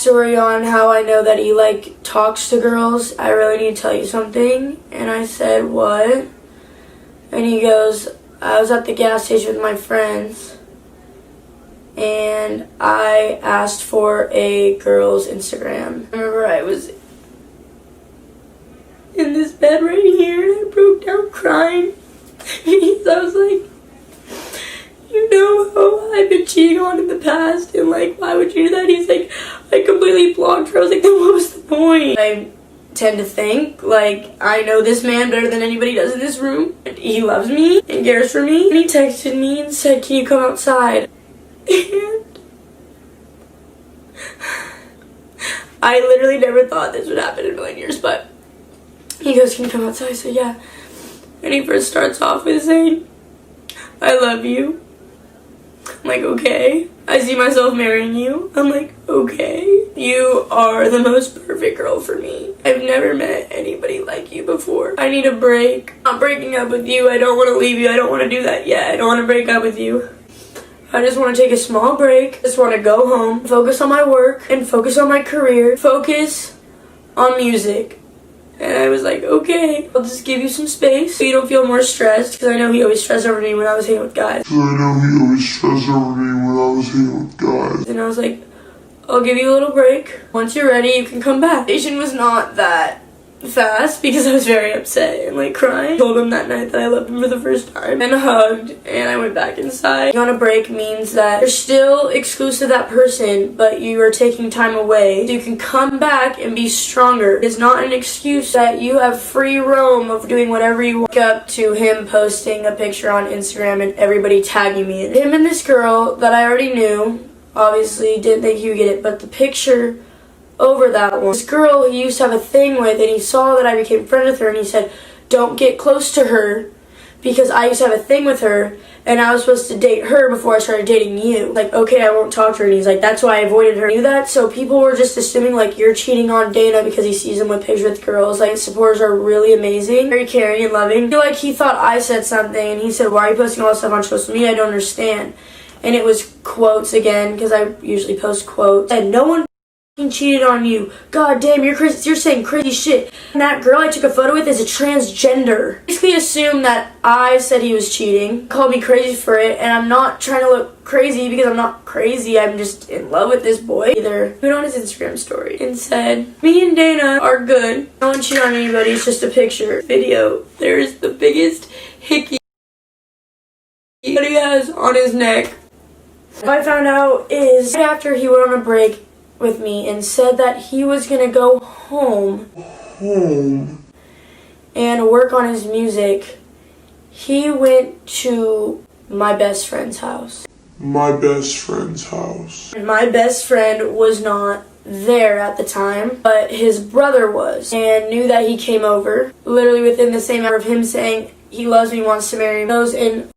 backstory on how I know that he like talks to girls. I really need to tell you something. And I said, what? And he goes, I was at the gas station with my friends and I asked for a girl's Instagram. I remember I was in this bed right here and I broke down crying because I was like, you know how I've been cheating on in the past and like, why would you do that? He's like, I completely blocked her. I was like, then what was the point? I tend to think like I know this man better than anybody does in this room. He loves me and cares for me. And he texted me and said, can you come outside? And I literally never thought this would happen in a million years, but he goes, can you come outside? I said, yeah. And he first starts off with saying, I love you. I'm like, okay. I see myself marrying you. I'm like, okay. You are the most perfect girl for me. I've never met anybody like you before. I need a break. I'm breaking up with you. I don't want to leave you. I don't want to do that yet. I don't want to break up with you. I just want to take a small break. I just want to go home, focus on my work, and focus on my career. Focus on music. And I was like, okay, I'll just give you some space so you don't feel more stressed. Because I know he always stressed over me when I was hanging with guys. And I was like, I'll give you a little break. Once you're ready, you can come back. The station was not that fast because I was very upset and like crying. I told him that night that I loved him for the first time and hugged, and I went back inside. Being on a break means that you're still exclusive to that person, but you are taking time away so you can come back and be stronger. It's not an excuse that you have free roam of doing whatever you want. Up to him posting a picture on Instagram and everybody tagging me in it. Him and this girl that I already knew, obviously didn't think he would get it, but the picture over that one. This girl he used to have a thing with, and he saw that I became friends with her, and he said, don't get close to her because I used to have a thing with her and I was supposed to date her before I started dating you. Like, okay, I won't talk to her. And he's like, that's why I avoided her. I knew that, so people were just assuming like you're cheating on Dayna because he sees him with pictures with girls. Like, his supporters are really amazing, very caring and loving. I feel like he thought I said something, and he said, why are you posting all this stuff on social media? I don't understand. And it was quotes again, because I usually post quotes. And no one cheated on you. God damn, you're crazy. You're saying crazy shit. And that girl I took a photo with is a transgender. Basically assumed that I said he was cheating, called me crazy for it, and I'm not trying to look crazy because I'm not crazy. I'm just in love with this boy. Either put on his Instagram story and said, me and Dayna are good. I don't cheat on anybody. It's just a picture. Video. There's the biggest hickey that he has on his neck. What I found out is right after he went on a break with me and said that he was gonna go home and work on his music, he went to my best friend's house. My best friend was not there at the time, but his brother was, and knew that he came over. Literally within the same hour of him saying he loves me, wants to marry me, goes in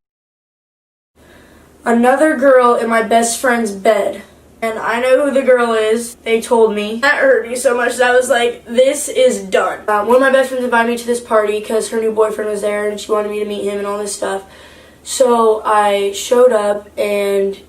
another girl in my best friend's bed. And I know who the girl is. They told me. That hurt me so much that I was like, this is done. One of my best friends invited me to this party because her new boyfriend was there and she wanted me to meet him and all this stuff. So I showed up and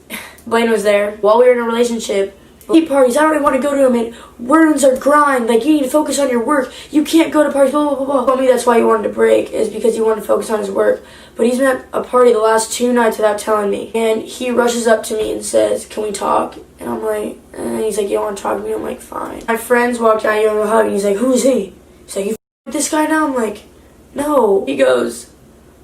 Blane was there. While we were in a relationship, he parties, I don't even want to go to them, and words are grind, like you need to focus on your work, you can't go to parties, blah, blah, blah, blah. He told me that's why he wanted to break, is because he wanted to focus on his work. But he's been at a party the last 2 nights without telling me. And he rushes up to me and says, can we talk? And I'm like, and he's like, you don't want to talk to me? I'm like, fine. My friends walked out, you know, a hug, and he's like, who is he? He's like, you with this guy now? I'm like, no. He goes,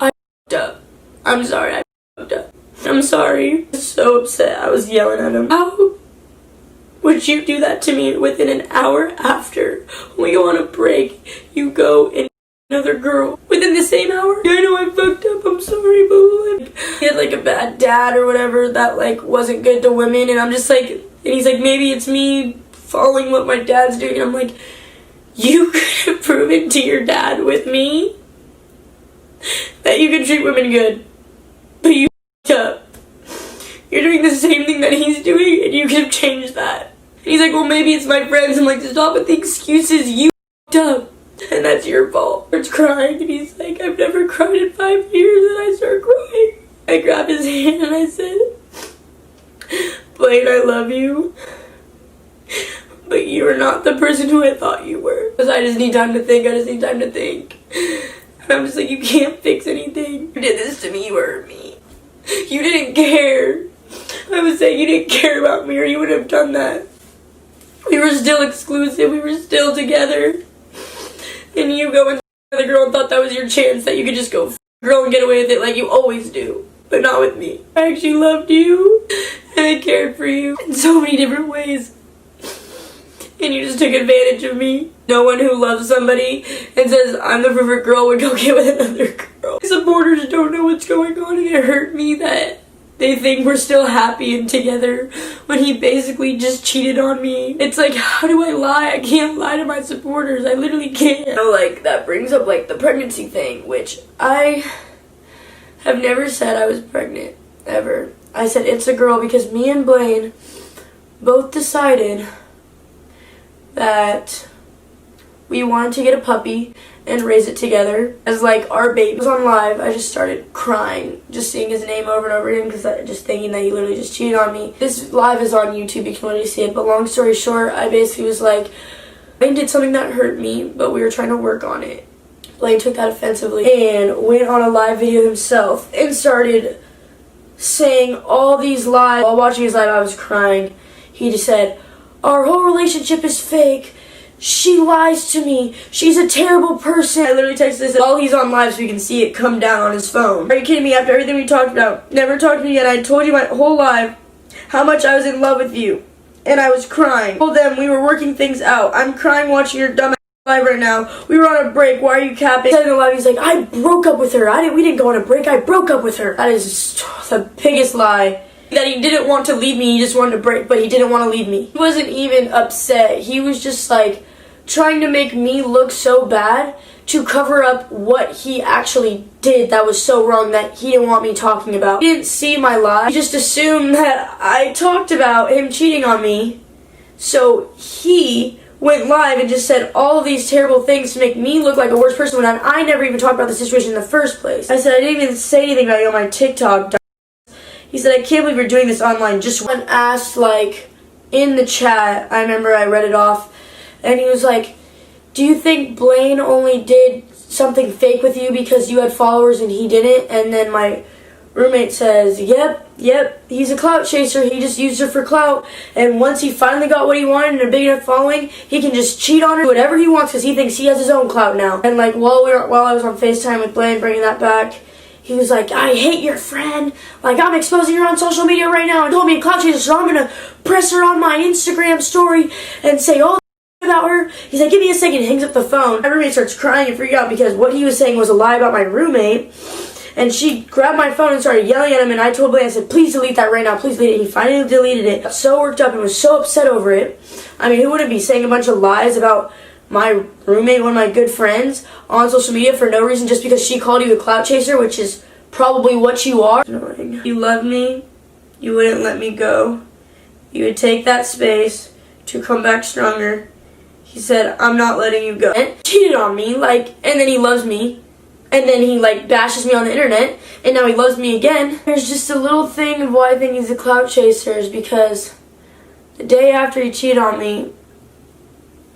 I f***ed up. I'm sorry, I f***ed up. I'm sorry. I was so upset. I was yelling at him. How would you do that to me within an hour after we go on a break? You go and another girl within the same hour? I know I fucked up. I'm sorry, boo. Like, he had like a bad dad or whatever that like wasn't good to women, and I'm just like, and he's like, maybe it's me following what my dad's doing. And I'm like, you could have proven to your dad with me that you can treat women good, but you f***ed up. You're doing the same thing that he's doing, and you could have changed that. And he's like, well, maybe it's my friends. I'm like, stop with the excuses. You f***ed up, and that's your fault. He's crying, and he's like, I've never cried in 5 years, and I start crying. I grabbed his hand, and I said, Blane, I love you, but you're not the person who I thought you were. Because I just need time to think. And I'm just like, you can't fix anything. You did this to me, you hurt me. You didn't care. I was saying you didn't care about me or you wouldn't have done that. We were still exclusive. We were still together. And you go and the girl and thought that was your chance, that you could just go girl and get away with it like you always do. But not with me. I actually loved you. And I cared for you in so many different ways. And you just took advantage of me. No one who loves somebody and says, I'm the perfect girl, would go get with another girl. Supporters don't know what's going on, and it hurt me that they think we're still happy and together when he basically just cheated on me. It's like, how do I lie? I can't lie to my supporters. I literally can't. You know, like, that brings up, like, the pregnancy thing, which I have never said I was pregnant, ever. I said it's a girl because me and Blane both decided that we wanted to get a puppy and raise it together as like our baby. It was on live. I just started crying just seeing his name over and over again because I just thinking that he literally just cheated on me. This live is on YouTube, you can literally see it, but long story short, I basically was like, Blane did something that hurt me, but we were trying to work on it. Blane took that offensively and went on a live video himself and started saying all these lies. While watching his live, I was crying. He just said, our whole relationship is fake. She lies to me. She's a terrible person. I literally texted this while he's on live so you can see it come down on his phone. Are you kidding me? After everything we talked about, never talked to me again. I told you my whole live how much I was in love with you. And I was crying. I told them we were working things out. I'm crying watching your dumb live right now. We were on a break. Why are you capping? He said in the live, he's like, I broke up with her. We didn't go on a break. I broke up with her. That is the biggest lie. That he didn't want to leave me, he just wanted to break, but he didn't want to leave me. He wasn't even upset. He was just like trying to make me look so bad to cover up what he actually did that was so wrong that he didn't want me talking about. He didn't see my lie. He just assumed that I talked about him cheating on me. So he went live and just said all of these terrible things to make me look like a worse person when I never even talked about the situation in the first place. I said I didn't even say anything about you on my TikTok. He said, I can't believe you're doing this online. Just when asked, like, in the chat, I remember I read it off, and he was like, do you think Blane only did something fake with you because you had followers and he didn't? And then my roommate says, yep, he's a clout chaser. He just used her for clout, and once he finally got what he wanted and a big enough following, he can just cheat on her, do whatever he wants because he thinks he has his own clout now. And, like, while I was on FaceTime with Blane, bringing that back, he was like, I hate your friend. Like, I'm exposing her on social media right now and told me to clout chaser, so I'm going to press her on my Instagram story and say all about her. He's like, give me a second. He hangs up the phone. My roommate starts crying and freaking out because what he was saying was a lie about my roommate. And she grabbed my phone and started yelling at him, and I told Blane, I said, please delete that right now. Please delete it. He finally deleted it. Got so worked up and was so upset over it. I mean, who wouldn't be saying a bunch of lies about my roommate, one of my good friends, on social media for no reason just because she called you a clout chaser, which is probably what you are. You loved me. You wouldn't let me go. You would take that space to come back stronger. He said, I'm not letting you go. And cheated on me, like, and then he loves me. And then he, like, bashes me on the internet. And now he loves me again. There's just a little thing of why I think he's a clout chaser is because the day after he cheated on me,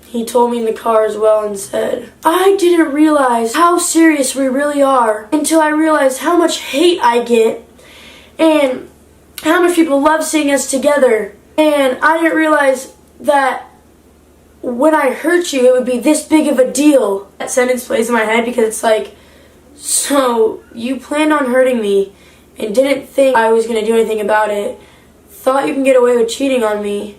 he told me in the car as well and said, I didn't realize how serious we really are until I realized how much hate I get and how much people love seeing us together. And I didn't realize that when I hurt you, it would be this big of a deal. That sentence plays in my head because it's like, so you planned on hurting me and didn't think I was going to do anything about it, thought you can get away with cheating on me,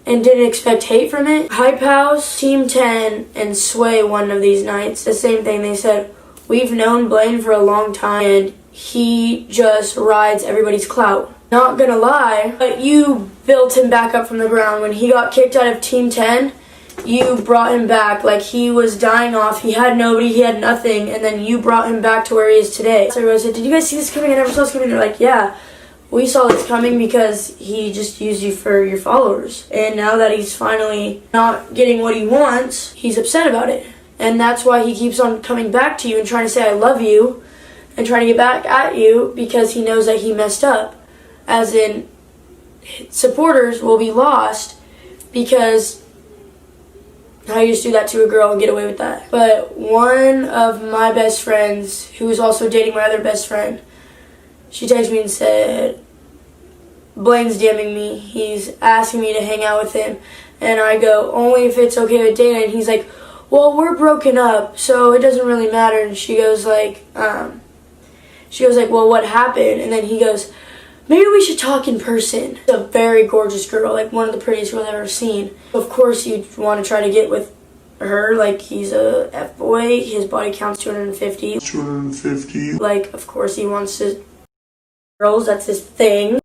and didn't expect hate from it. Hype House, Team 10, and Sway one of these nights. The same thing. They said, we've known Blane for a long time, and he just rides everybody's clout. Not gonna lie, but you built him back up from the ground. When he got kicked out of Team 10, you brought him back. Like, he was dying off. He had nobody. He had nothing. And then you brought him back to where he is today. So everybody said, did you guys see this coming? I never saw this coming. They're like, yeah. We saw this coming because he just used you for your followers. And now that he's finally not getting what he wants, he's upset about it. And that's why he keeps on coming back to you and trying to say, I love you, and trying to get back at you because he knows that he messed up. As in, supporters will be lost because how you just do that to a girl and get away with that. But one of my best friends, who was also dating my other best friend, she texted me and said, Blaine's DMing me. He's asking me to hang out with him. And I go, only if it's okay with Dayna. And he's like, well, we're broken up, so it doesn't really matter. And she goes like, well, what happened? And then he goes, maybe we should talk in person. A very gorgeous girl, like one of the prettiest girls I've ever seen. Of course you'd want to try to get with her, like he's a F-boy, his body count's 250. 250. Like, of course he wants to girls, that's his thing.